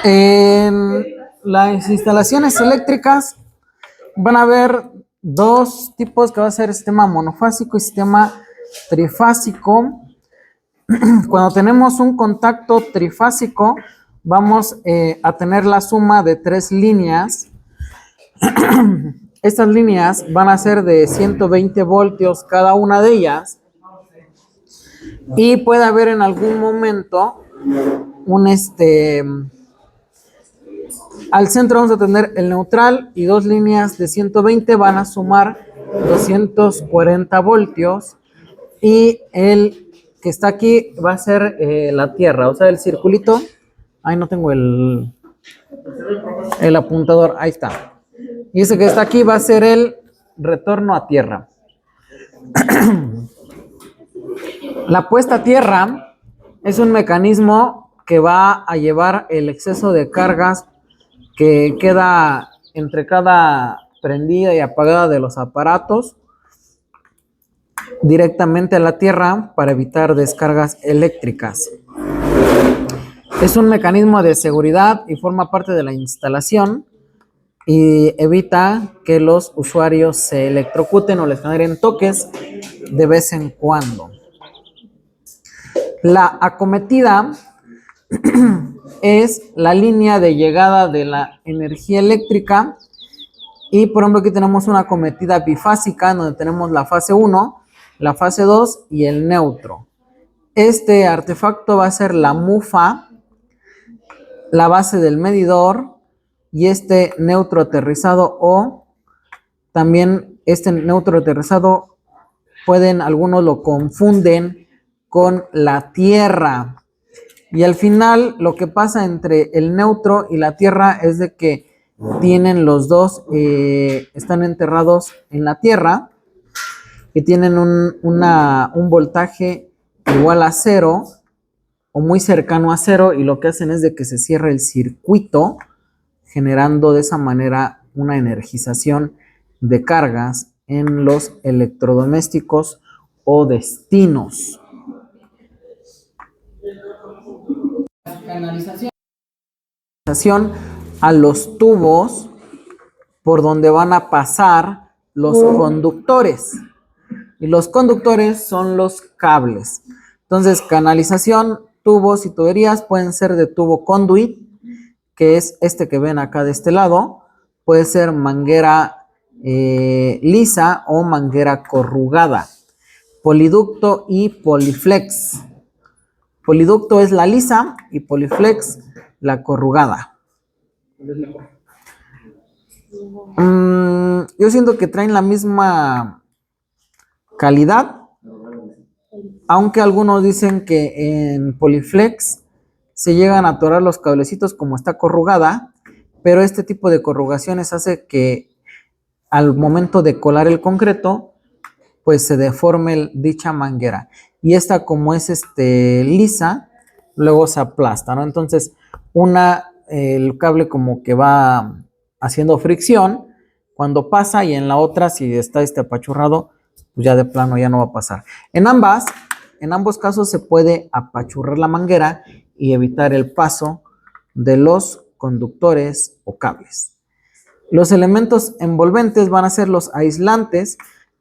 En las instalaciones eléctricas van a haber dos tipos, que va a ser sistema monofásico y sistema trifásico. Cuando tenemos un contacto trifásico, vamos a tener la suma de 3 líneas. Estas líneas van a ser de 120 voltios cada una de ellas. Y puede haber en algún momento al centro vamos a tener el neutral y dos líneas de 120 van a sumar 240 voltios. Y el que está aquí va a ser la Tierra, o sea, el circulito. Ahí no tengo el apuntador, ahí está. Y ese que está aquí va a ser el retorno a Tierra. La puesta a Tierra es un mecanismo que va a llevar el exceso de cargas que queda entre cada prendida y apagada de los aparatos directamente a la Tierra para evitar descargas eléctricas. Es un mecanismo de seguridad y forma parte de la instalación y evita que los usuarios se electrocuten o les generen toques de vez en cuando. La acometida es la línea de llegada de la energía eléctrica y por ejemplo aquí tenemos una acometida bifásica donde tenemos la fase 1, la fase 2 y el neutro. Este artefacto va a ser la mufa, la base del medidor y este neutro aterrizado, o también este neutro aterrizado algunos lo confunden con la Tierra. Y al final lo que pasa entre el neutro y la Tierra es de que tienen los dos, están enterrados en la Tierra y tienen un voltaje igual a 0 o muy cercano a 0, y lo que hacen es de que se cierra el circuito, generando de esa manera una energización de cargas en los electrodomésticos o destinos. Canalización a los tubos por donde van a pasar los conductores. Y los conductores son los cables. Entonces, canalización, tubos y tuberías pueden ser de tubo conduit, que es este que ven acá de este lado. Puede ser manguera lisa o manguera corrugada. Poliducto y poliflex. Poliducto es la lisa y poliflex la corrugada. Yo siento que traen la misma calidad, aunque algunos dicen que en poliflex se llegan a atorar los cablecitos como está corrugada, pero este tipo de corrugaciones hace que al momento de colar el concreto pues se deforme dicha manguera, y esta, como es lisa, luego se aplasta, ¿no? Entonces el cable como que va haciendo fricción cuando pasa, y en la otra, si está apachurrado, pues ya de plano ya no va a pasar. En ambos casos se puede apachurrar la manguera y evitar el paso de los conductores o cables. Los elementos envolventes van a ser los aislantes,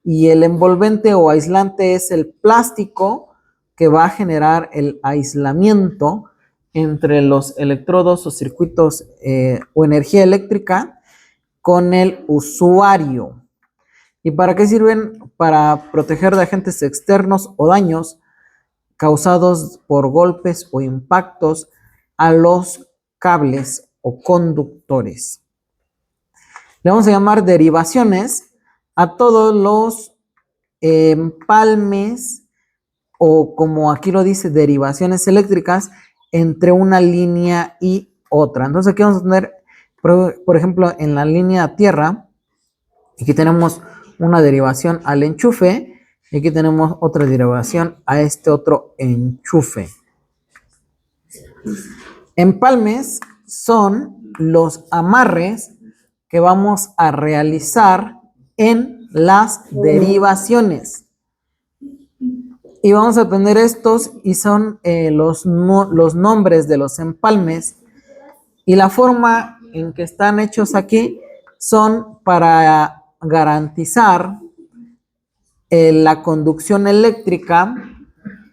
y el envolvente o aislante es el plástico que va a generar el aislamiento entre los electrodos o circuitos o energía eléctrica con el usuario. ¿Y para qué sirven? Para proteger de agentes externos o daños causados por golpes o impactos a los cables o conductores. Le vamos a llamar derivaciones a todos los empalmes, o como aquí lo dice, derivaciones eléctricas entre una línea y otra. Entonces aquí vamos a tener, por ejemplo, en la línea tierra, aquí tenemos una derivación al enchufe, y aquí tenemos otra derivación a este otro enchufe. Empalmes son los amarres que vamos a realizar en las derivaciones. Y vamos a tener estos, y son los nombres de los empalmes Y la forma en que están hechos aquí son para garantizar la conducción eléctrica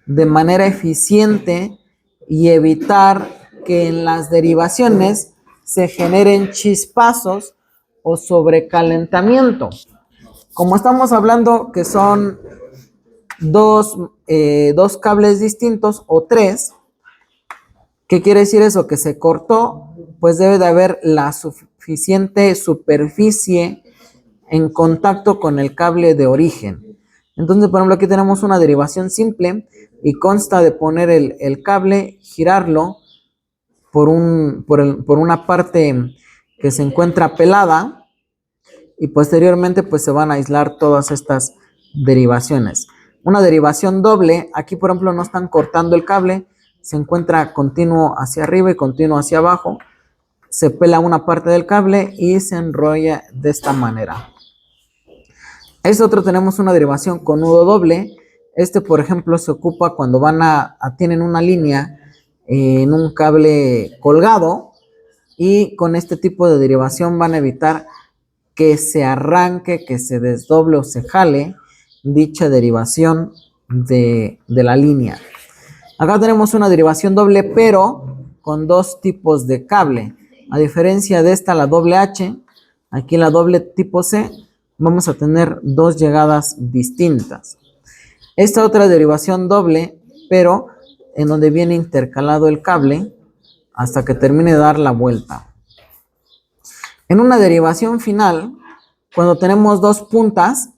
de manera eficiente y evitar que en las derivaciones se generen chispazos o sobrecalentamiento. Como estamos hablando que son dos cables distintos o tres, ¿qué quiere decir eso? Que se cortó, pues debe de haber la suficiente superficie en contacto con el cable de origen. Entonces, por ejemplo, aquí tenemos una derivación simple y consta de poner el cable, girarlo por una parte que se encuentra pelada y posteriormente pues se van a aislar todas estas derivaciones. Una derivación doble, aquí por ejemplo no están cortando el cable, se encuentra continuo hacia arriba y continuo hacia abajo, se pela una parte del cable y se enrolla de esta manera. Este otro tenemos una derivación con nudo doble. Este, por ejemplo, se ocupa cuando tienen una línea en un cable colgado y con este tipo de derivación van a evitar que se arranque, que se desdoble o se jale dicha derivación de la línea. Acá tenemos una derivación doble, pero con dos tipos de cable. A diferencia de esta, la doble H, aquí la doble tipo C, vamos a tener dos llegadas distintas. Esta otra derivación doble, pero en donde viene intercalado el cable hasta que termine de dar la vuelta. En una derivación final, cuando tenemos dos puntas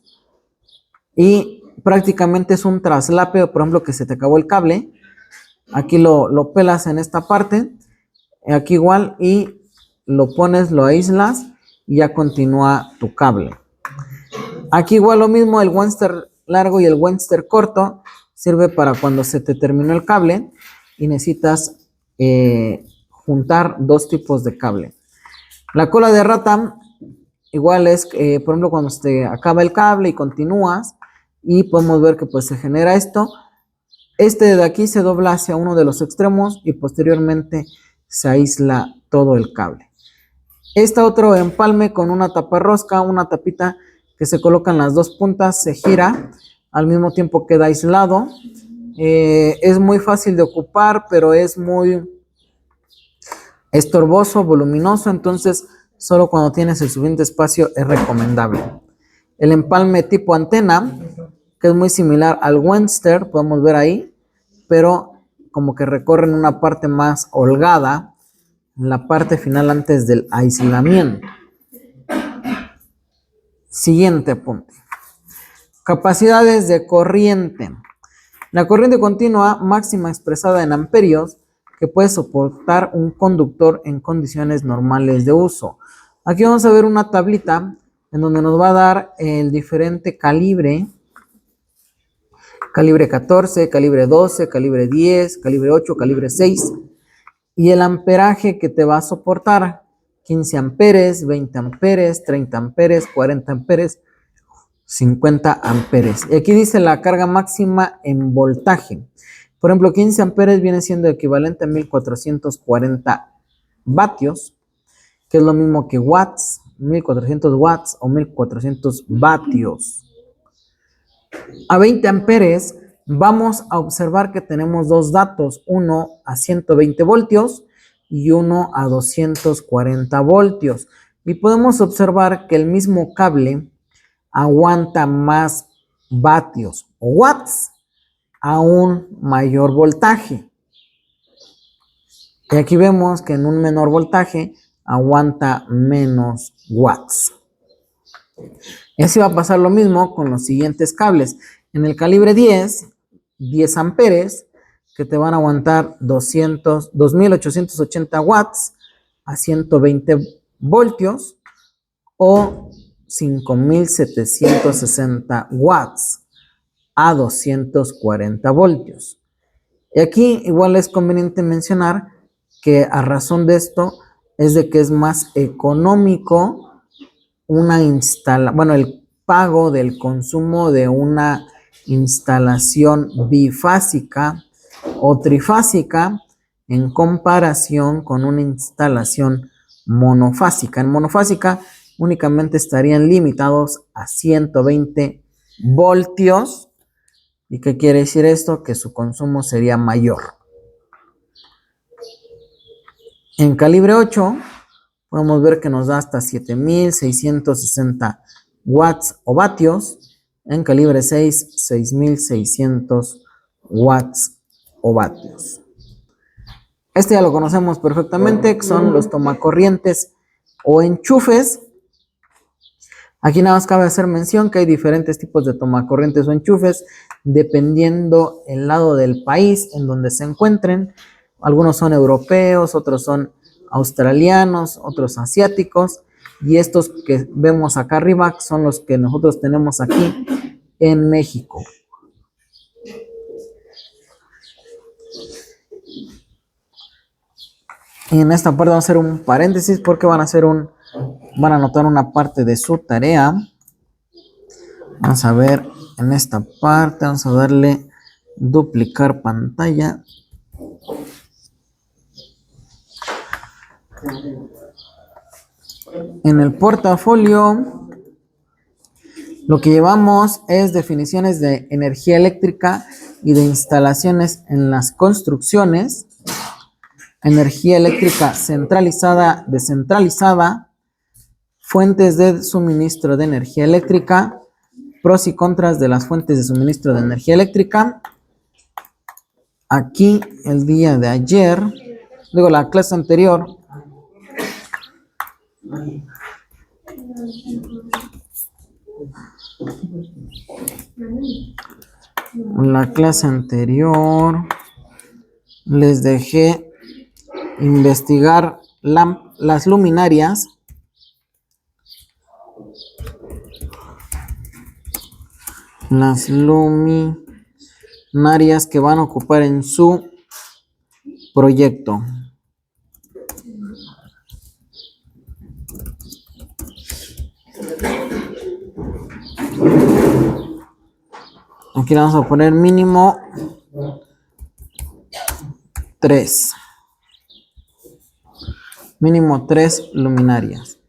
y prácticamente es un traslape, por ejemplo, que se te acabó el cable, aquí lo pelas en esta parte, aquí igual, y lo pones, lo aíslas y ya continúa tu cable. Aquí igual lo mismo, el Webster largo y el Webster corto sirve para cuando se te terminó el cable y necesitas juntar dos tipos de cable. La cola de rata igual es, por ejemplo, cuando se te acaba el cable y continúas y podemos ver que pues se genera esto. Este de aquí se dobla hacia uno de los extremos y posteriormente se aísla todo el cable. Este otro empalme con una taparrosca, una tapita que se coloca en las dos puntas, se gira, al mismo tiempo queda aislado. Es muy fácil de ocupar, pero es muy estorboso, voluminoso, entonces solo cuando tienes el suficiente espacio es recomendable. El empalme tipo antena, que es muy similar al Webster, podemos ver ahí, pero como que recorren una parte más holgada, la parte final antes del aislamiento. Siguiente punto. Capacidades de corriente. La corriente continua máxima expresada en amperios que puede soportar un conductor en condiciones normales de uso. Aquí vamos a ver una tablita en donde nos va a dar el diferente calibre. Calibre 14, calibre 12, calibre 10, calibre 8, calibre 6. Y el amperaje que te va a soportar. 15 amperes, 20 amperes, 30 amperes, 40 amperes, 50 amperes. Y aquí dice la carga máxima en voltaje. Por ejemplo, 15 amperes viene siendo equivalente a 1440 vatios, que es lo mismo que watts, 1400 watts o 1400 vatios. A 20 amperes vamos a observar que tenemos dos datos, uno a 120 voltios y uno a 240 voltios. Y podemos observar que el mismo cable aguanta más vatios o watts a un mayor voltaje. Y aquí vemos que en un menor voltaje aguanta menos watts. Y así va a pasar lo mismo con los siguientes cables. En el calibre 10 amperes, que te van a aguantar 2880 watts a 120 voltios o 5760 watts a 240 voltios. Y aquí igual es conveniente mencionar que a razón de esto es de que es más económico el pago del consumo de una instalación bifásica o trifásica en comparación con una instalación monofásica. En monofásica únicamente estarían limitados a 120 voltios. ¿Y qué quiere decir esto? Que su consumo sería mayor. En calibre 8 podemos ver que nos da hasta 7660 watts o vatios. En calibre 6, 6600 watts o vatios. Este ya lo conocemos perfectamente, que son los tomacorrientes o enchufes. Aquí nada más cabe hacer mención que hay diferentes tipos de tomacorrientes o enchufes dependiendo el lado del país en donde se encuentren. Algunos son europeos, otros son australianos, otros asiáticos, y estos que vemos acá arriba son los que nosotros tenemos aquí en México. Y en esta parte vamos a hacer un paréntesis porque van a anotar una parte de su tarea. Vamos a ver en esta parte, vamos a darle duplicar pantalla. En el portafolio lo que llevamos es definiciones de energía eléctrica y de instalaciones en las construcciones, energía eléctrica centralizada, descentralizada, fuentes de suministro de energía eléctrica, pros y contras de las fuentes de suministro de energía eléctrica. Aquí el día de ayer, digo la clase anterior, les dejé investigar las luminarias. Las luminarias que van a ocupar en su proyecto. Aquí le vamos a poner mínimo 3. Mínimo 3 luminarias.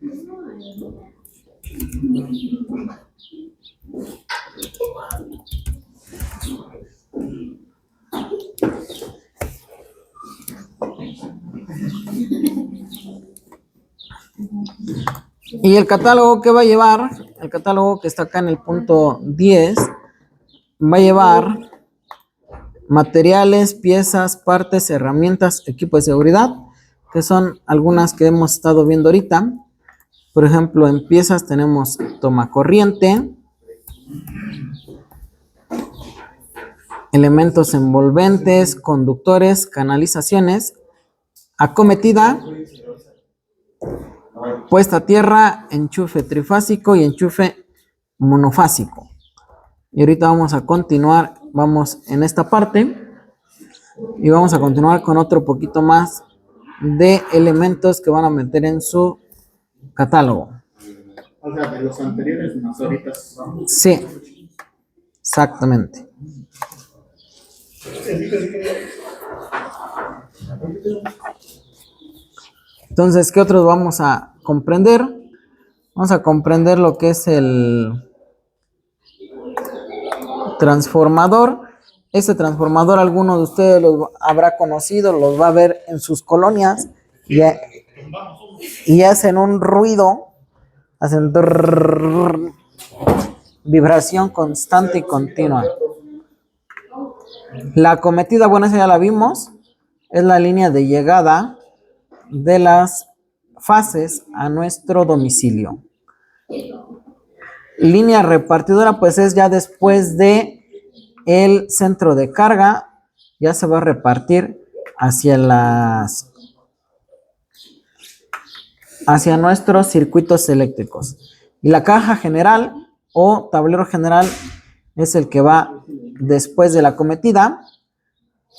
Y el catálogo que va a llevar, el catálogo que está acá en el punto 10, va a llevar materiales, piezas, partes, herramientas, equipo de seguridad, que son algunas que hemos estado viendo ahorita. Por ejemplo, en piezas tenemos tomacorriente, elementos envolventes, conductores, canalizaciones, acometida, puesta a tierra, enchufe trifásico y enchufe monofásico. Y ahorita vamos a continuar, vamos en esta parte y vamos a continuar con otro poquito más de elementos que van a meter en su catálogo. O sea, de los anteriores más ahorita. Sí, exactamente. Entonces, ¿qué otros vamos a comprender? Vamos a comprender lo que es el transformador. Este transformador alguno de ustedes los habrá conocido, los va a ver en sus colonias y hacen un ruido, hacen vibración constante y continua. La acometida, bueno, esa ya la vimos, es la línea de llegada de las fases a nuestro domicilio. Línea repartidora, pues es ya después de el centro de carga, ya se va a repartir hacia nuestros circuitos eléctricos. Y la caja general o tablero general es el que va después de la acometida,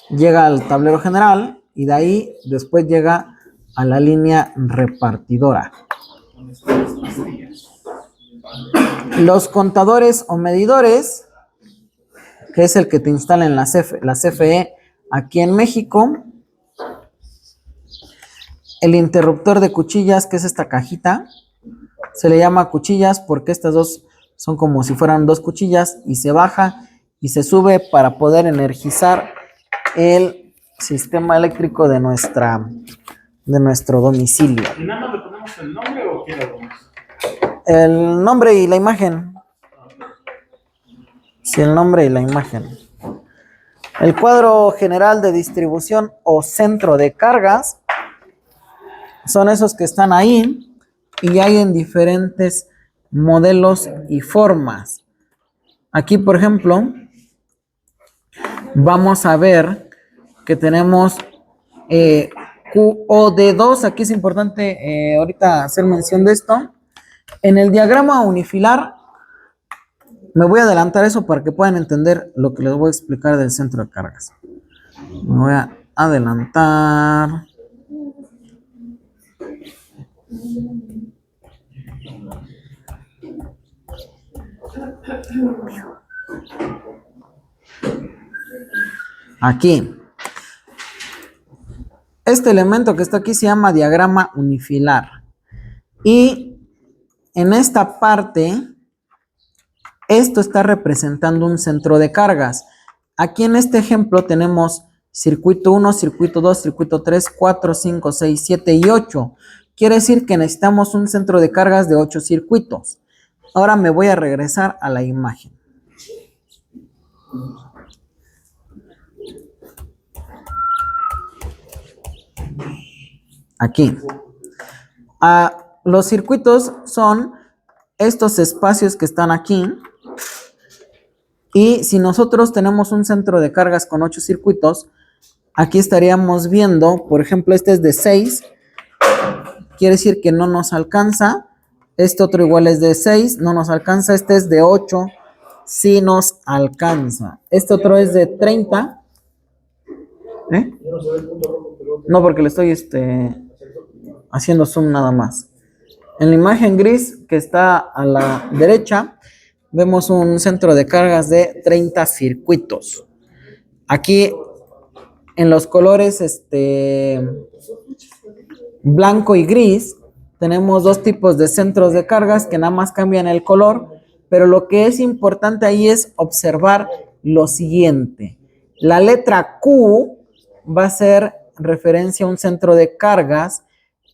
llega al tablero general y de ahí después llega a la línea repartidora. Los contadores o medidores, que es el que te instala en la CFE aquí en México, El interruptor de cuchillas, que es esta cajita, se le llama cuchillas porque estas dos son como si fueran dos cuchillas y se baja y se sube para poder energizar el sistema eléctrico de nuestro domicilio. ¿Y nada más le ponemos el nombre o qué le ponemos? El nombre y la imagen. Sí, el nombre y la imagen. El cuadro general de distribución o centro de cargas son esos que están ahí y hay en diferentes modelos y formas. Aquí, por ejemplo, vamos a ver que tenemos QOD2. Aquí es importante ahorita hacer mención de esto. En el diagrama unifilar, me voy a adelantar eso para que puedan entender lo que les voy a explicar del centro de cargas. Me voy a adelantar. Aquí. Este elemento que está aquí se llama diagrama unifilar. Y en esta parte, esto está representando un centro de cargas. Aquí en este ejemplo tenemos circuito 1, circuito 2, circuito 3, 4, 5, 6, 7 y 8. Quiere decir que necesitamos un centro de cargas de 8 circuitos. Ahora me voy a regresar a la imagen. Aquí. Los circuitos son estos espacios que están aquí. Y si nosotros tenemos un centro de cargas con 8 circuitos, aquí estaríamos viendo, por ejemplo, este es de 6. Quiere decir que no nos alcanza. Este otro igual es de 6, no nos alcanza. Este es de 8, sí nos alcanza. Este otro es de 30. No, porque le estoy haciendo zoom nada más. En la imagen gris que está a la derecha, vemos un centro de cargas de 30 circuitos. Aquí en los colores blanco y gris, tenemos dos tipos de centros de cargas que nada más cambian el color, pero lo que es importante ahí es observar lo siguiente. La letra Q va a ser referencia a un centro de cargas.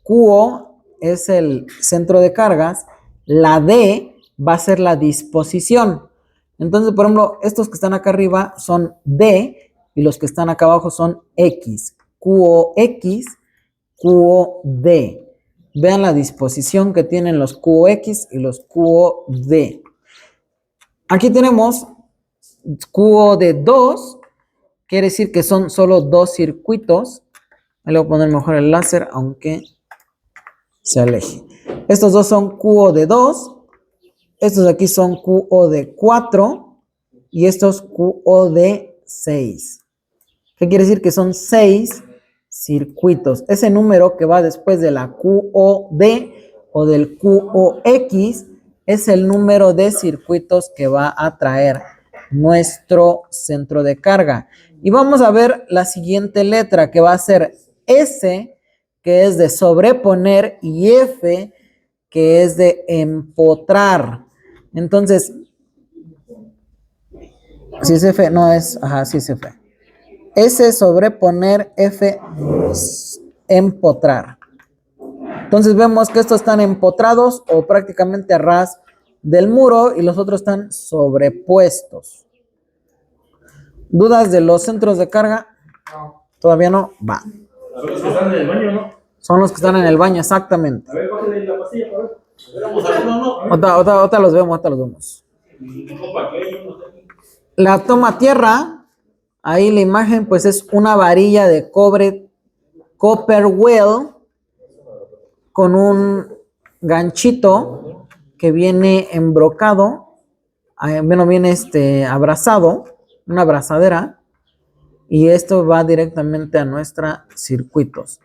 QO es el centro de cargas. La D va a ser la disposición. Entonces, por ejemplo, estos que están acá arriba son D y los que están acá abajo son X. QOX, QOD. Vean la disposición que tienen los QOX y los QOD. Aquí tenemos QOD2, quiere decir que son solo dos circuitos. Le voy a poner mejor el láser, aunque se aleje. Estos dos son QOD2, estos de aquí son QOD4 y estos QOD6. ¿Qué quiere decir? Que son 6 circuitos. Ese número que va después de la QOD o del QOX es el número de circuitos que va a traer nuestro centro de carga. Y vamos a ver la siguiente letra que va a ser S, que es de sobreponer, y F, que es de empotrar. Entonces, si es F, no es, ajá, sí es F. S sobreponer, F empotrar. Entonces vemos que estos están empotrados o prácticamente a ras del muro y los otros están sobrepuestos. ¿Dudas de los centros de carga? No. Todavía no. Va. Son los que están en el baño, ¿no? Son los que están en el baño, exactamente. A ver, bájale la pastilla, a ver. Ahorita los vemos. La toma tierra, ahí la imagen pues es una varilla de cobre copper well con un ganchito que viene embrocado, viene abrazado, una abrazadera, y esto va directamente a nuestros circuitos.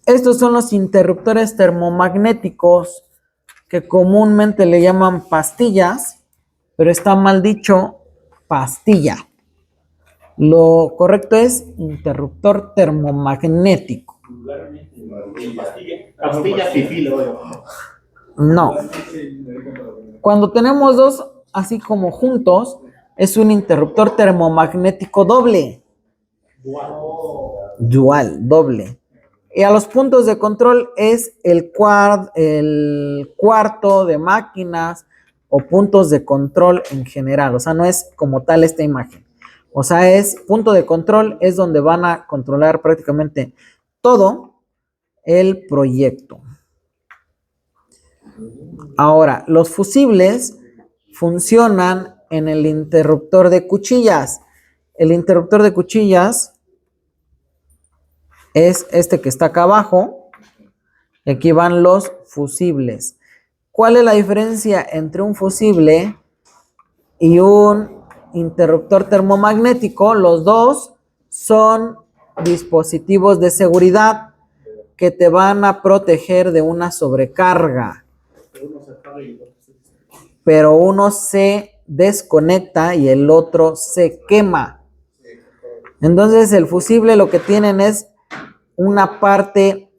Estos son los interruptores termomagnéticos que comúnmente le llaman pastillas, pero está mal dicho pastilla. Lo correcto es interruptor termomagnético. Pastilla fifí, le doy. No. Cuando tenemos dos así como juntos, es un interruptor termomagnético doble. Dual, doble. Y a los puntos de control es el cuarto de máquinas o puntos de control en general. O sea, no es como tal esta imagen. O sea, es punto de control, es donde van a controlar prácticamente todo el proyecto. Ahora, los fusibles funcionan en el interruptor de cuchillas. El interruptor de cuchillas es este que está acá abajo. Y aquí van los fusibles. ¿Cuál es la diferencia entre un fusible y un interruptor termomagnético? Los dos son dispositivos de seguridad que te van a proteger de una sobrecarga. Pero uno se desconecta y el otro se quema. Entonces el fusible lo que tienen es una parte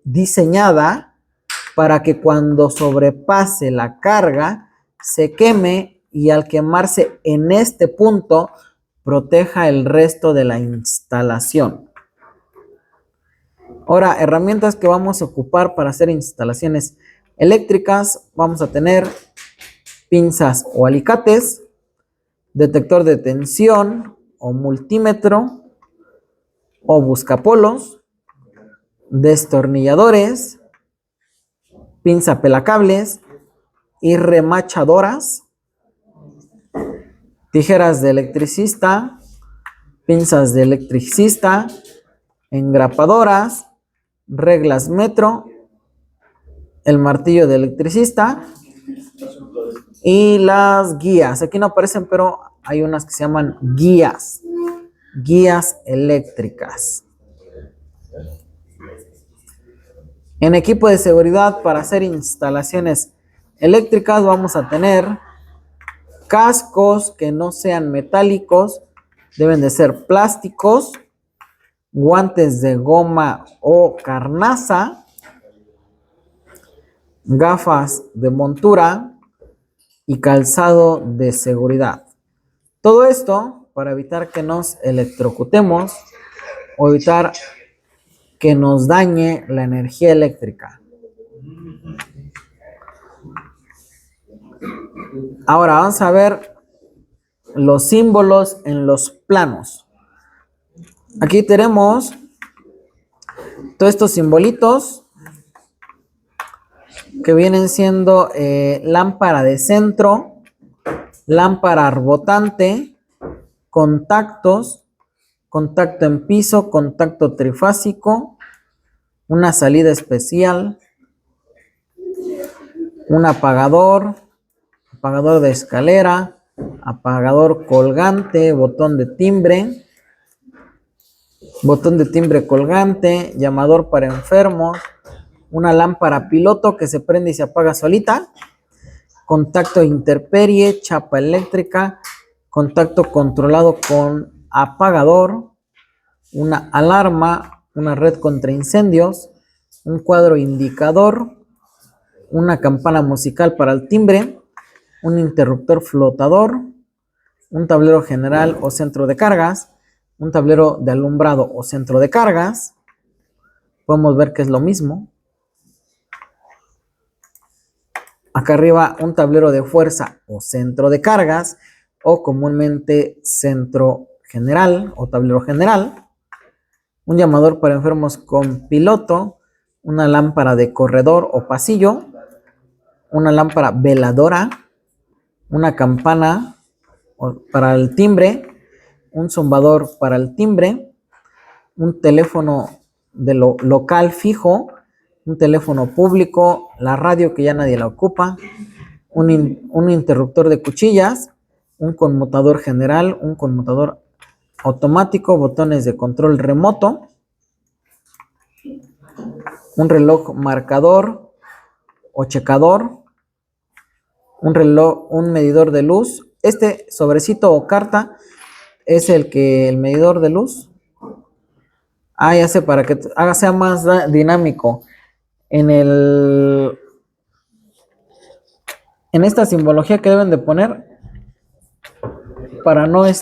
diseñada para que cuando sobrepase la carga se queme y al quemarse en este punto proteja el resto de la instalación. Ahora, herramientas que vamos a ocupar para hacer instalaciones eléctricas, vamos a tener pinzas o alicates, detector de tensión o multímetro o buscapolos, destornilladores, pinza pelacables y remachadoras, tijeras de electricista, pinzas de electricista, engrapadoras, reglas metro, el martillo de electricista y las guías. Aquí no aparecen, pero hay unas que se llaman guías eléctricas. En equipo de seguridad para hacer instalaciones eléctricas vamos a tener cascos que no sean metálicos, deben de ser plásticos, guantes de goma o carnaza, gafas de montura y calzado de seguridad. Todo esto para evitar que nos electrocutemos o evitar que nos dañe la energía eléctrica. Ahora vamos a ver los símbolos en los planos. Aquí tenemos todos estos simbolitos que vienen siendo lámpara de centro, lámpara rebotante, contactos, contacto en piso, contacto trifásico, una salida especial, un apagador, apagador de escalera, apagador colgante, botón de timbre colgante, llamador para enfermos, una lámpara piloto que se prende y se apaga solita, contacto de intemperie, chapa eléctrica, contacto controlado con apagador, una alarma, una red contra incendios, un cuadro indicador, una campana musical para el timbre, un interruptor flotador, un tablero general o centro de cargas, un tablero de alumbrado o centro de cargas. Podemos ver que es lo mismo. Acá arriba un tablero de fuerza o centro de cargas o comúnmente centro general o tablero general. Un llamador para enfermos con piloto, una lámpara de corredor o pasillo, una lámpara veladora, una campana para el timbre, un zumbador para el timbre, un teléfono de local fijo, un teléfono público, la radio que ya nadie la ocupa, un interruptor de cuchillas, un conmutador general, un conmutador automático, botones de control remoto, un reloj marcador o checador, un medidor de luz. Este sobrecito o carta es el medidor de luz. Ah, ya sé, para que sea más dinámico. En esta simbología que deben de poner, para no en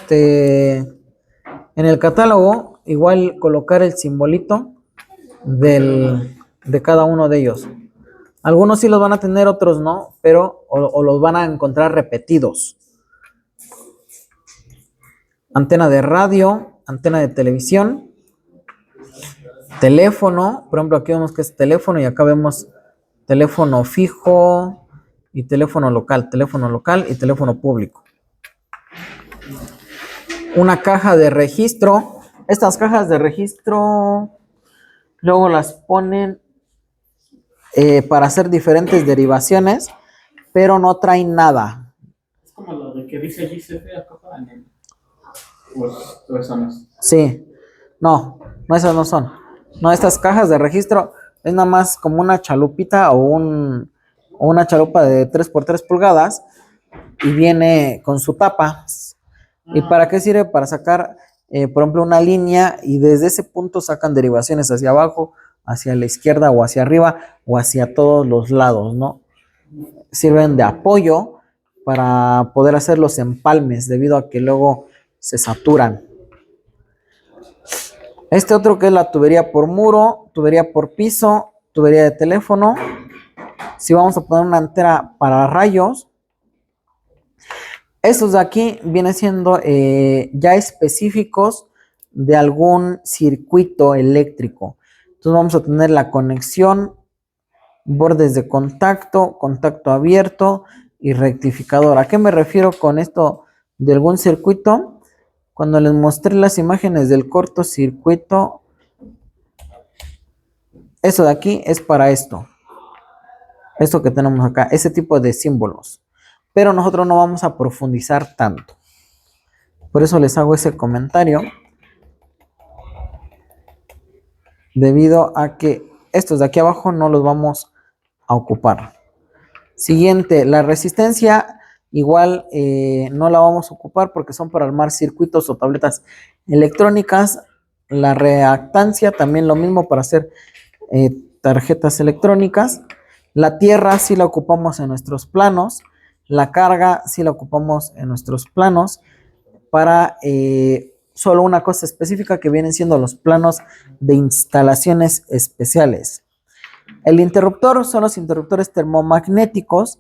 el catálogo, igual colocar el simbolito de cada uno de ellos. Algunos sí los van a tener, otros no, pero o los van a encontrar repetidos. Antena de radio, antena de televisión, teléfono, por ejemplo aquí vemos que es teléfono y acá vemos teléfono fijo y teléfono local y teléfono público. Una caja de registro, estas cajas de registro luego las ponen para hacer diferentes derivaciones, pero no traen nada. Es como lo de que dice GCF acá en el... O eso no es. Sí, no, esas no son. No, estas cajas de registro es nada más como una chalupita o una chalupa de 3x3 pulgadas y viene con su tapa. ¿Y para qué sirve? Para sacar, por ejemplo, una línea y desde ese punto sacan derivaciones hacia abajo, hacia la izquierda o hacia arriba o hacia todos los lados, ¿no? Sirven de apoyo para poder hacer los empalmes debido a que luego se saturan. Este otro que es la tubería por muro, tubería por piso, tubería de teléfono. Si vamos a poner una antena para rayos, estos de aquí vienen siendo ya específicos de algún circuito eléctrico. Entonces vamos a tener la conexión, bordes de contacto, contacto abierto y rectificador. ¿A qué me refiero con esto de algún circuito? Cuando les mostré las imágenes del cortocircuito, eso de aquí es para esto. Esto que tenemos acá, ese tipo de símbolos. Pero nosotros no vamos a profundizar tanto. Por eso les hago ese comentario. Debido a que estos de aquí abajo no los vamos a ocupar. Siguiente, la resistencia igual no la vamos a ocupar porque son para armar circuitos o tabletas electrónicas. La reactancia también lo mismo para hacer tarjetas electrónicas. La tierra sí la ocupamos en nuestros planos. La carga sí la ocupamos en nuestros planos para solo una cosa específica que vienen siendo los planos de instalaciones especiales. El interruptor son los interruptores termomagnéticos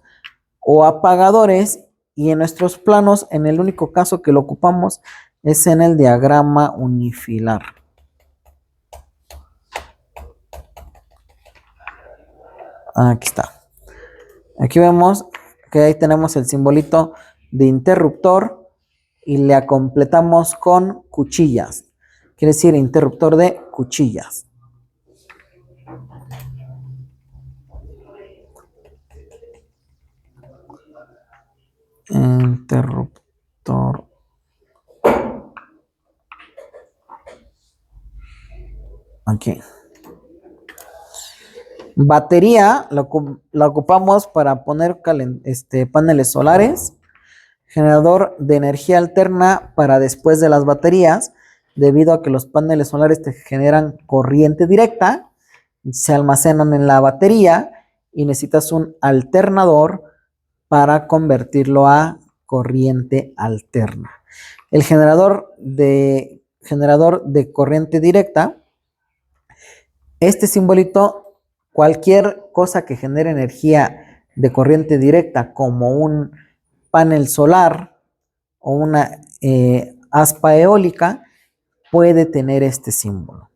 o apagadores y en nuestros planos, en el único caso que lo ocupamos es en el diagrama unifilar. Aquí está. Aquí vemos que ahí tenemos el simbolito de interruptor y le completamos con cuchillas. Quiere decir interruptor de cuchillas. Interruptor. Aquí. Batería la ocupamos para poner paneles solares. Generador de energía alterna para después de las baterías, debido a que los paneles solares te generan corriente directa, se almacenan en la batería y necesitas un alternador para convertirlo a corriente alterna. El generador de corriente directa, este simbolito, cualquier cosa que genere energía de corriente directa, como un panel solar o una aspa eólica, puede tener este símbolo.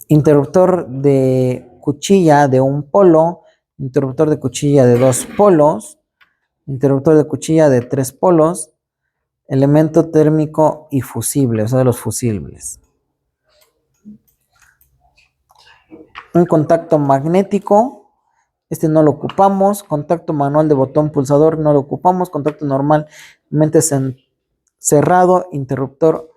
Interruptor de cuchilla de un polo, interruptor de cuchilla de 2 polos, interruptor de cuchilla de 3 polos, elemento térmico y fusible, o sea, de los fusibles. Un contacto magnético, este no lo ocupamos. Contacto manual de botón pulsador no lo ocupamos. Contacto normalmente cerrado. Interruptor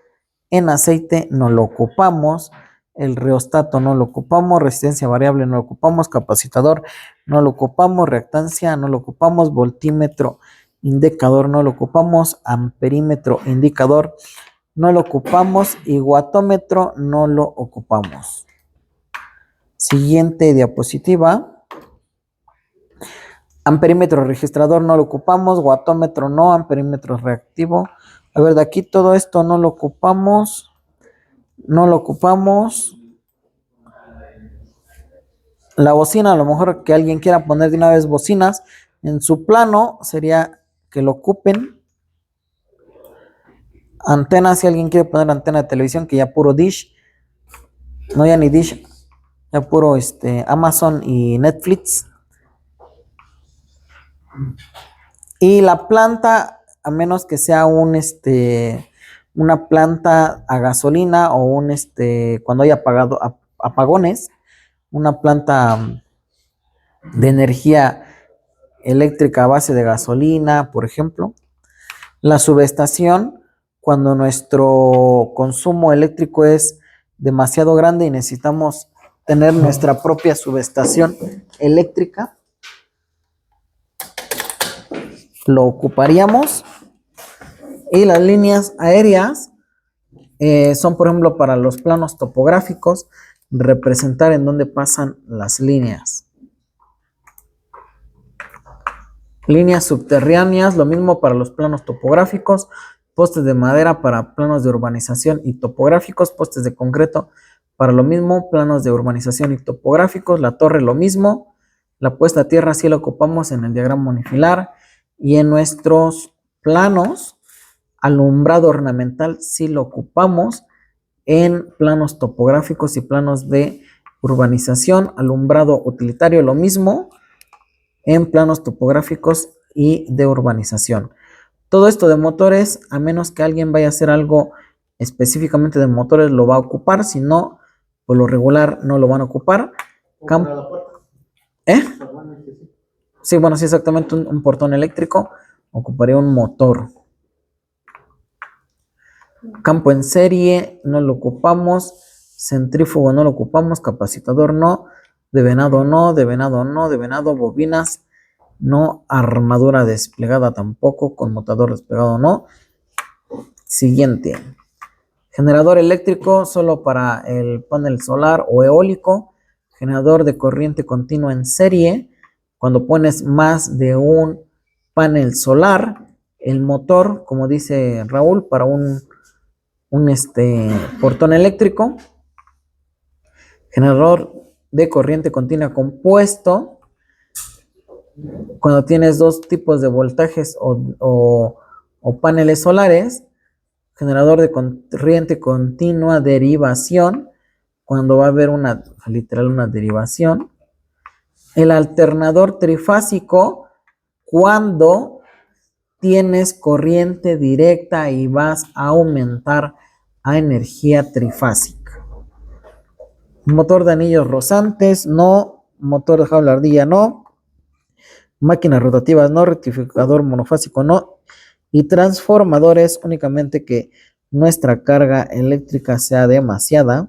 en aceite no lo ocupamos. El reostato no lo ocupamos. Resistencia variable no lo ocupamos. Capacitador no lo ocupamos. Reactancia no lo ocupamos. Voltímetro indicador no lo ocupamos. Amperímetro indicador no lo ocupamos, y watómetro no lo ocupamos. Siguiente diapositiva. Amperímetro registrador no lo ocupamos, watómetro no, amperímetro reactivo. A ver, de aquí todo esto no lo ocupamos. No lo ocupamos. La bocina, a lo mejor que alguien quiera poner de una vez bocinas en su plano, sería que lo ocupen. Antena, si alguien quiere poner antena de televisión, que ya puro Dish. No, ya ni Dish. Ya puro Amazon y Netflix. Y la planta, a menos que sea una planta a gasolina o cuando haya apagones, una planta de energía eléctrica a base de gasolina, por ejemplo. La subestación, cuando nuestro consumo eléctrico es demasiado grande y necesitamos tener nuestra propia subestación eléctrica, lo ocuparíamos. Y las líneas aéreas son, por ejemplo, para los planos topográficos, representar en dónde pasan las líneas. Líneas subterráneas, lo mismo para los planos topográficos. Postes de madera para planos de urbanización y topográficos. Postes de concreto para lo mismo, planos de urbanización y topográficos. La torre, lo mismo. La puesta a tierra sí la ocupamos en el diagrama unifilar. Y en nuestros planos, alumbrado ornamental sí lo ocupamos en planos topográficos y planos de urbanización. Alumbrado utilitario, lo mismo en planos topográficos y de urbanización. Todo esto de motores, a menos que alguien vaya a hacer algo específicamente de motores, lo va a ocupar. Si no, por lo regular no lo van a ocupar. ¿Eh? Sí, bueno, sí, exactamente, un portón eléctrico ocuparía un motor. Campo en serie no lo ocupamos. Centrífugo no lo ocupamos. Capacitador no. De venado no. De venado no. De venado, bobinas no. Armadura desplegada tampoco. Conmutador desplegado no. Siguiente. Generador eléctrico solo para el panel solar o eólico. Generador de corriente continua en serie. Cuando pones más de un panel solar. El motor, como dice Raúl, para un portón eléctrico. Generador de corriente continua compuesto, cuando tienes dos tipos de voltajes o paneles solares. Generador de corriente continua derivación, cuando va a haber una derivación. El alternador trifásico, cuando tienes corriente directa y vas a aumentar a energía trifásica. Motor de anillos rozantes, no. Motor de jaula ardilla, no. Máquinas rotativas, no. Rectificador monofásico, no. Y transformadores, únicamente que nuestra carga eléctrica sea demasiada.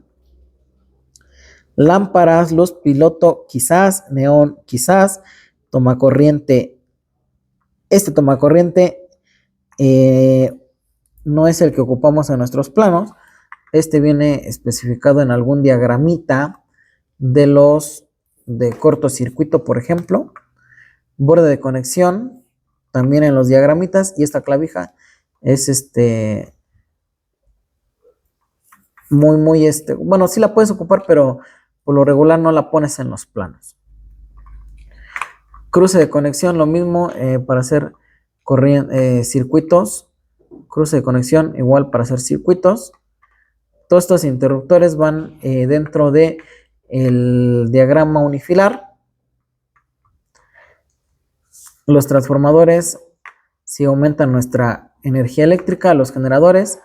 Lámparas, luz piloto, quizás. Neón, quizás. Tomacorriente. Tomacorriente no es el que ocupamos en nuestros planos. Viene especificado en algún diagramita de cortocircuito, por ejemplo. Borde de conexión, también en los diagramitas. Y esta clavija es bueno, sí la puedes ocupar, pero por lo regular no la pones en los planos. Cruce de conexión, lo mismo para hacer circuitos. Cruce de conexión, igual para hacer circuitos. Todos estos interruptores van dentro de el diagrama unifilar. Los transformadores, si aumentan nuestra energía eléctrica. Los generadores,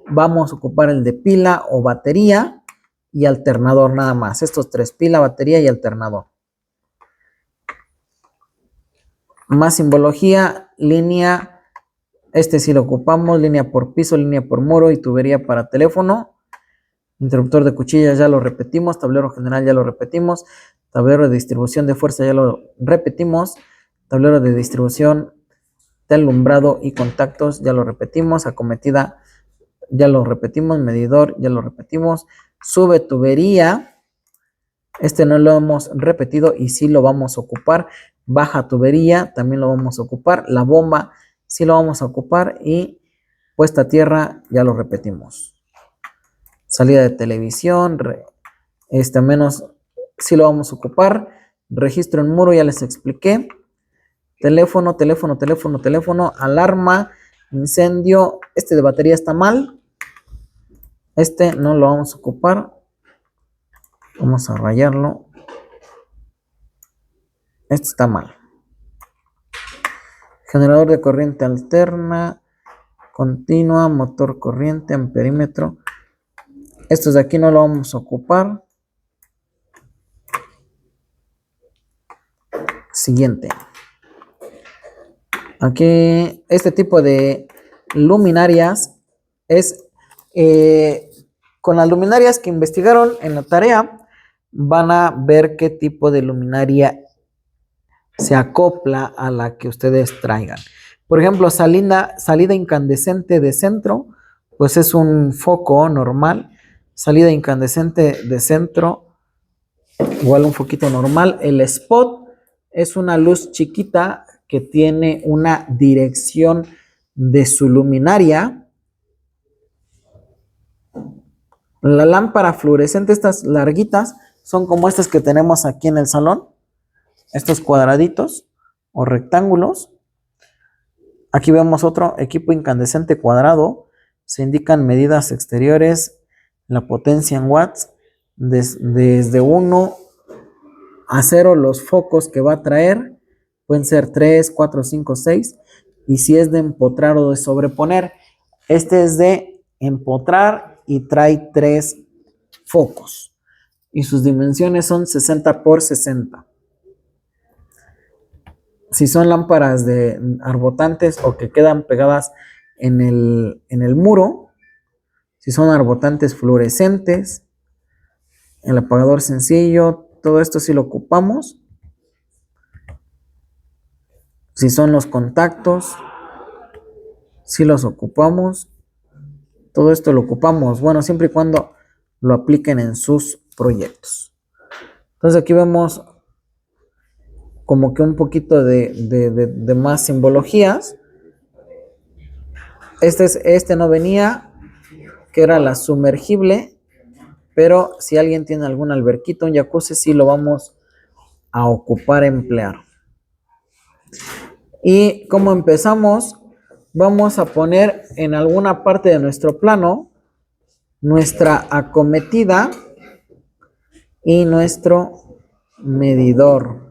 vamos a ocupar el de pila o batería y alternador nada más. Estos tres: pila, batería y alternador. Más simbología, línea, sí lo ocupamos, línea por piso, línea por muro y tubería para teléfono. Interruptor de cuchillas ya lo repetimos, tablero general ya lo repetimos, tablero de distribución de fuerza ya lo repetimos, tablero de distribución de alumbrado y contactos ya lo repetimos, acometida ya lo repetimos, medidor, ya lo repetimos, sube tubería, este no lo hemos repetido y sí lo vamos a ocupar, baja tubería, también lo vamos a ocupar, la bomba, sí lo vamos a ocupar y puesta a tierra, ya lo repetimos. Salida de televisión, menos, sí lo vamos a ocupar, registro en muro, ya les expliqué, teléfono, alarma, incendio, este de batería está mal, este no lo vamos a ocupar, vamos a rayarlo, este está mal. Generador de corriente alterna, continua, motor corriente, amperímetro. Estos de aquí no lo vamos a ocupar. Siguiente. Aquí este tipo de luminarias es con las luminarias que investigaron en la tarea, van a ver qué tipo de luminaria se acopla a la que ustedes traigan. Por ejemplo, salida incandescente de centro, pues es un foco normal. Salida incandescente de centro, igual un foquito normal. El spot es una luz chiquita que tiene una dirección de su luminaria. La lámpara fluorescente, estas larguitas, son como estas que tenemos aquí en el salón. Estos cuadraditos o rectángulos. Aquí vemos otro equipo incandescente cuadrado. Se indican medidas exteriores, la potencia en watts, desde 1 a 0 los focos que va a traer. Pueden ser 3, 4, 5, 6. Y si es de empotrar o de sobreponer. Este es de empotrar y trae 3 focos. Y sus dimensiones son 60 por 60. Si son lámparas de arbotantes o que quedan pegadas en el muro, si son arbotantes fluorescentes, el apagador sencillo, todo esto sí lo ocupamos. Si son los contactos, sí los ocupamos. Todo esto lo ocupamos, bueno, siempre y cuando lo apliquen en sus proyectos. Entonces aquí vemos como que un poquito de más simbologías. Este no venía, que era la sumergible, pero si alguien tiene algún alberquito, un jacuzzi, sí lo vamos a ocupar, emplear. Y como empezamos, vamos a poner en alguna parte de nuestro plano nuestra acometida y nuestro medidor.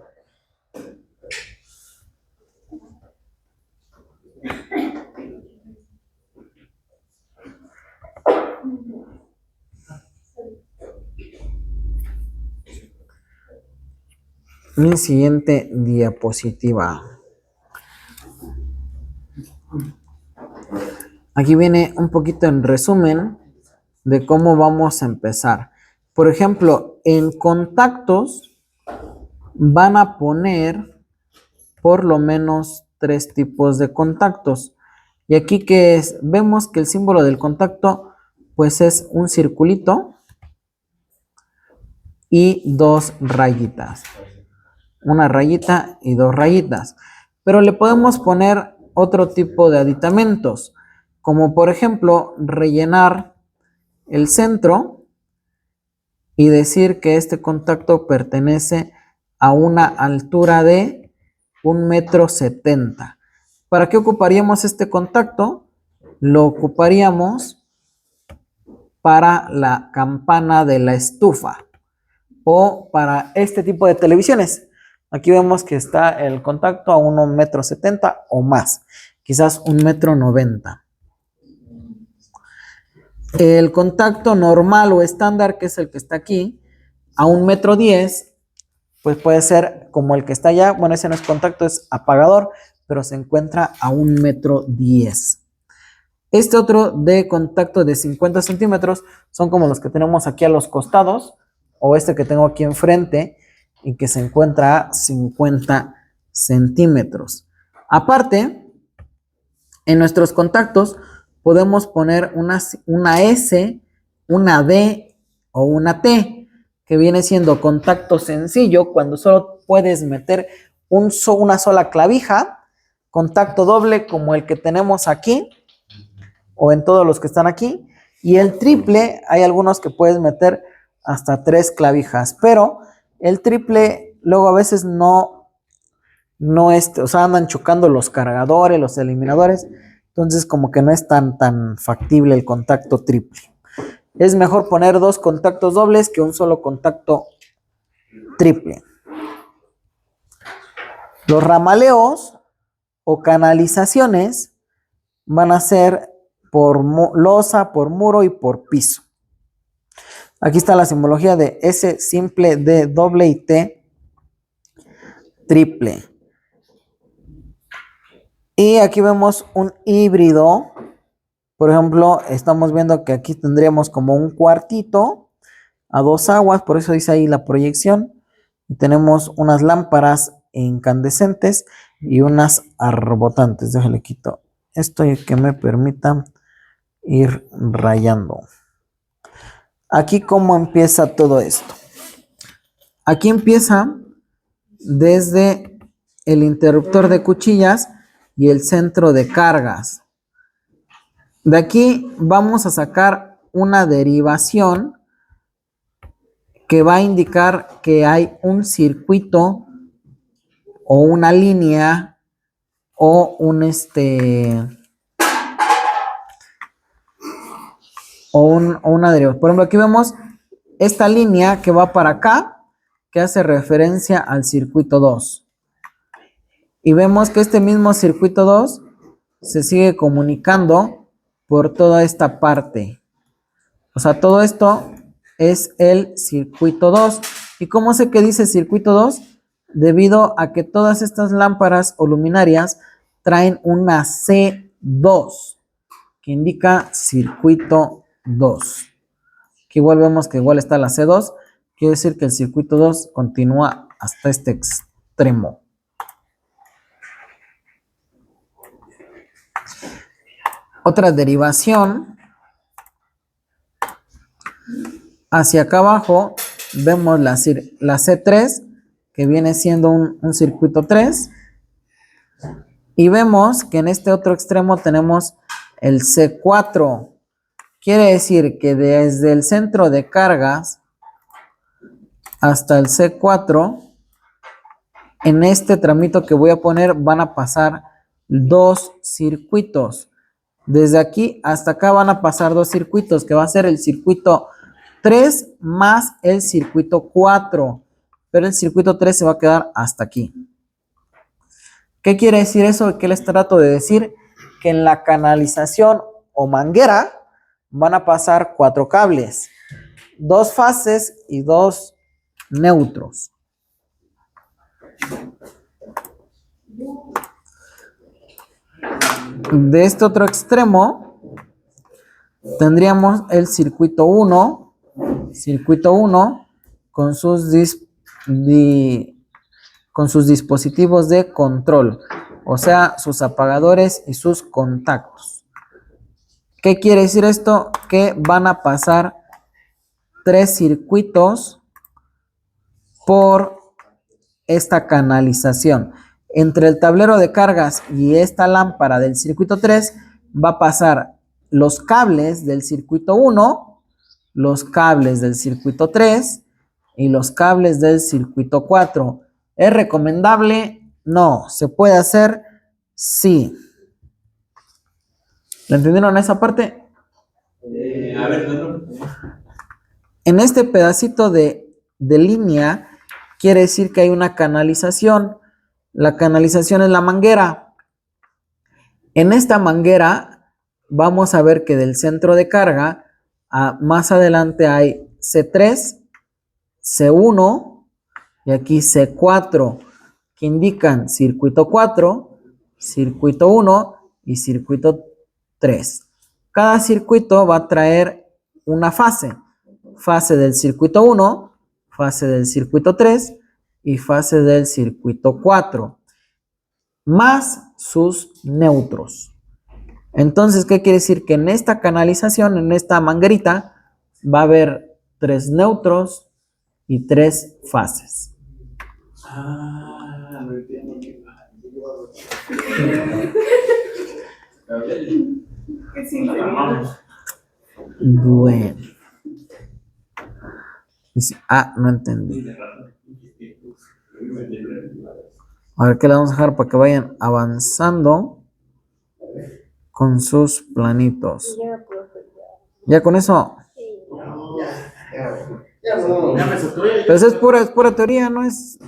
Mi siguiente diapositiva. Aquí viene un poquito en resumen de cómo vamos a empezar. Por ejemplo, en contactos van a poner por lo menos 3 tipos de contactos. Y aquí vemos que el símbolo del contacto pues es un circulito y 2 rayitas. Una rayita y 2 rayitas. Pero le podemos poner otro tipo de aditamentos, como por ejemplo rellenar el centro y decir que este contacto pertenece a una altura de 1,70 m. ¿Para qué ocuparíamos este contacto? Lo ocuparíamos para la campana de la estufa o para este tipo de televisiones. Aquí vemos que está el contacto a 1,70 m o más, quizás 1,90 m. El contacto normal o estándar, que es el que está aquí, a 1,10 m, pues puede ser como el que está allá. Bueno, ese no es contacto, es apagador, pero se encuentra a 1,10 m. Este otro de contacto de 50 centímetros son como los que tenemos aquí a los costados, o este que tengo aquí enfrente y que se encuentra a 50 centímetros. Aparte, en nuestros contactos podemos poner una S, una D o una T, que viene siendo contacto sencillo cuando solo puedes meter una sola clavija, contacto doble como el que tenemos aquí o en todos los que están aquí, y el triple hay algunos que puedes meter hasta 3 clavijas, pero el triple luego a veces o sea, andan chocando los cargadores, los eliminadores, entonces como que no es tan factible el contacto triple. Es mejor poner 2 contactos dobles que un solo contacto triple. Los ramaleos o canalizaciones van a ser por losa, por muro y por piso. Aquí está la simbología de S simple, D doble y T triple. Y aquí vemos un híbrido. Por ejemplo, estamos viendo que aquí tendríamos como un cuartito a 2 aguas, por eso dice ahí la proyección. Y tenemos unas lámparas incandescentes y unas arbotantes. Déjale quito esto y que me permita ir rayando. Aquí cómo empieza todo esto. Aquí empieza desde el interruptor de cuchillas y el centro de cargas. De aquí vamos a sacar una derivación que va a indicar que hay un circuito o una línea o una derivación. Por ejemplo, aquí vemos esta línea que va para acá, que hace referencia al circuito 2. Y vemos que este mismo circuito 2 se sigue comunicando por toda esta parte. O sea, todo esto es el circuito 2. ¿Y cómo sé que dice circuito 2? Debido a que todas estas lámparas o luminarias traen una C2, que indica circuito 2. Aquí igual vemos que igual está la C2, quiere decir que el circuito 2 continúa hasta este extremo. Otra derivación, hacia acá abajo vemos la C3, que viene siendo un circuito 3, y vemos que en este otro extremo tenemos el C4. Quiere decir que desde el centro de cargas hasta el C4, en este tramito que voy a poner van a pasar 2 circuitos. Desde aquí hasta acá van a pasar 2 circuitos, que va a ser el circuito 3 más el circuito 4. Pero el circuito 3 se va a quedar hasta aquí. ¿Qué quiere decir eso? ¿Qué les trato de decir? Que en la canalización o manguera van a pasar 4 cables, 2 fases y 2 neutros. De este otro extremo tendríamos el circuito 1 con sus dispositivos de control, o sea, sus apagadores y sus contactos. ¿Qué quiere decir esto? Que van a pasar 3 circuitos por esta canalización. Entre el tablero de cargas y esta lámpara del circuito 3 va a pasar los cables del circuito 1, los cables del circuito 3 y los cables del circuito 4. ¿Es recomendable? No. ¿Se puede hacer? Sí. ¿Le entendieron esa parte? A ver, ¿no? En este pedacito de línea quiere decir que hay una canalización. La canalización es la manguera. En esta manguera vamos a ver que del centro de carga más adelante hay C3, C1 y aquí C4, que indican circuito 4, circuito 1 y circuito 3. Cada circuito va a traer una fase. Fase del circuito 1, fase del circuito 3 y fase del circuito 4, más sus neutros. Entonces, ¿qué quiere decir? Que en esta canalización, en esta manguerita, va a haber 3 neutros y 3 fases. Ah, no entiendo qué Bueno. No entendí. A ver, ¿qué le vamos a dejar para que vayan avanzando con sus planitos? ¿Ya con eso? Pero eso es pura teoría, no es...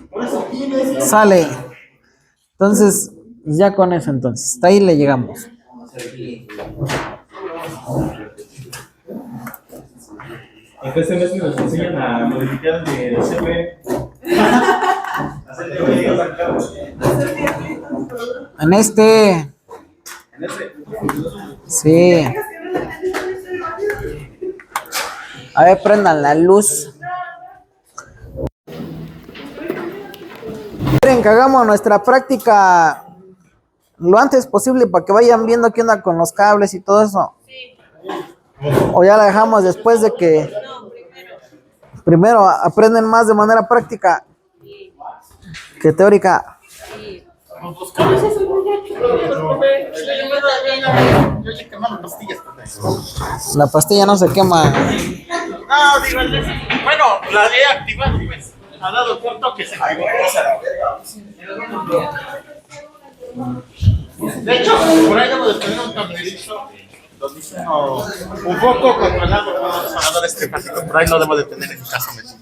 Sale. Entonces, ya con eso entonces. Hasta ahí le llegamos. Este semestre nos enseñan a modificar de CP. En este. Sí. A ver, prendan la luz. Quieren que hagamos nuestra práctica lo antes posible para que vayan viendo qué onda con los cables y todo eso. O ya la dejamos después de que primero aprenden más de manera práctica que teórica. La pastilla no se quema. No, digo, bueno, la he activado, pues. Ha dado corto que se activó. De hecho, por ahí debo de tener un tornillo un poco controlado con los sonadores trifásicos. Por ahí no debo de tener en caso metido.